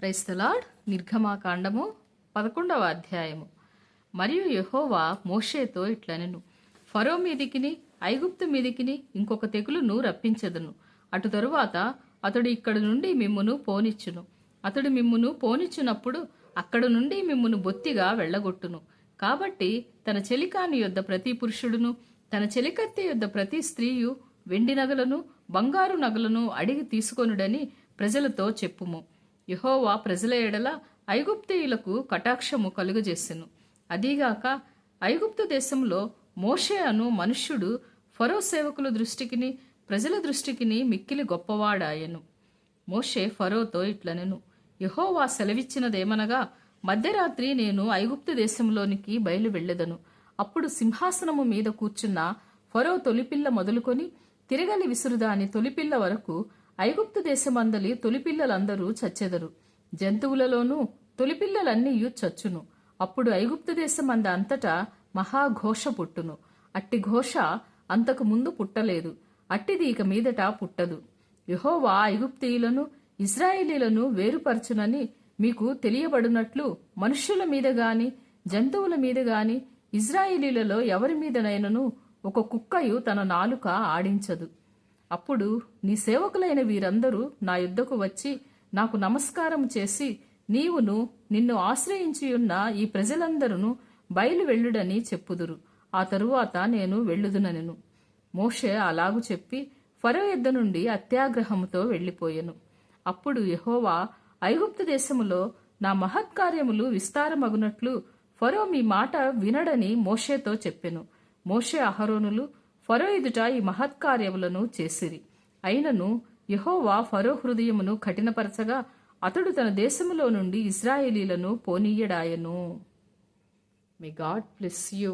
Praise the lord. నిర్గమాకాండము 11వ అధ్యాయము. మరియు యెహోవా మోషేతో ఇట్లనెను, ఫరో మీదికిని ఐగుప్తు మీదికిని ఇంకొక తెగులును రప్పించెదను. అటు తరువాత అతడు ఇక్కడి నుండి మిమ్మును పోనిచ్చును. అతడు మిమ్మును పోనిచ్చునప్పుడు అక్కడ నుండి మిమ్మును బొత్తిగా వెళ్ళగొట్టును. కాబట్టి తన చెలికాని యొద్ద ప్రతి పురుషుడును, తన చెలికత్తె యొద్ద ప్రతి స్త్రీయు వెండి నగలను బంగారు నగలను అడిగి తీసుకొనుడని ప్రజలతో చెప్పుము. యెహోవా ప్రజల ఎడల ఐగుప్తీయులకు కటాక్షము కలుగజేసెను. అదీగాక ఐగుప్తు దేశంలో మోషే అను మనుష్యుడు ఫరో సేవకుల దృష్టికిని ప్రజల దృష్టికిని మిక్కిలి గొప్పవాడాయెను. మోషే ఫరోతో ఇట్లనెను, యెహోవా సెలవిచ్చినదేమనగా, మధ్యరాత్రి నేను ఐగుప్తు దేశంలోనికి బయలు వెళ్ళెదను. అప్పుడు సింహాసనము మీద కూర్చున్న ఫరో తొలిపిల్ల మొదలుకొని తిరగలి విసురుదాని తొలిపిల్ల వరకు ఐగుప్తు దేశమందలి తొలిపిల్లలందరూ చచ్చెదరు. జంతువులలోనూ తొలిపిల్లలన్నీయు చచ్చును. అప్పుడు ఐగుప్తు దేశమంద అంతటా మహాఘోష పుట్టును. అట్టి ఘోష అంతకు ముందు పుట్టలేదు, అట్టిది ఇక మీదట పుట్టదు. యెహోవా ఐగుప్తీయులను ఇశ్రాయేలీలను వేరుపరచునని మీకు తెలియబడినట్లు మనుష్యుల మీద గాని జంతువుల మీద గాని ఇశ్రాయేలీలలో ఎవరి మీదనైనను ఒక కుక్కయు తన నాలుక ఆడించదు. అప్పుడు నీ సేవకులైన వీరందరూ నా యుద్ధకు వచ్చి నాకు నమస్కారం చేసి, నీవును నిన్ను ఆశ్రయించియున్న ఈ ప్రజలందరూ బయలు వెళ్ళుడని చెప్పుదురు. ఆ తరువాత నేను వెళ్ళుదునెను. మోషే అలాగు చెప్పి ఫరో యొద్ద నుండి అత్యాగ్రహముతో వెళ్ళిపోయెను. అప్పుడు యెహోవా ఐగుప్తు దేశములో నా మహత్కార్యములు విస్తారమగునట్లు ఫరో మీ మాట వినడని మోషేతో చెప్పెను. మోషే అహరోనులు ఫరో ఎదుట ఈ మహత్కార్యములను చేసిరి. అయినను యెహోవా ఫరో హృదయమును కఠినపరచగా అతడు తన దేశములో నుండి ఇశ్రాయేలీలను పోనీయడాయెను. May God bless you.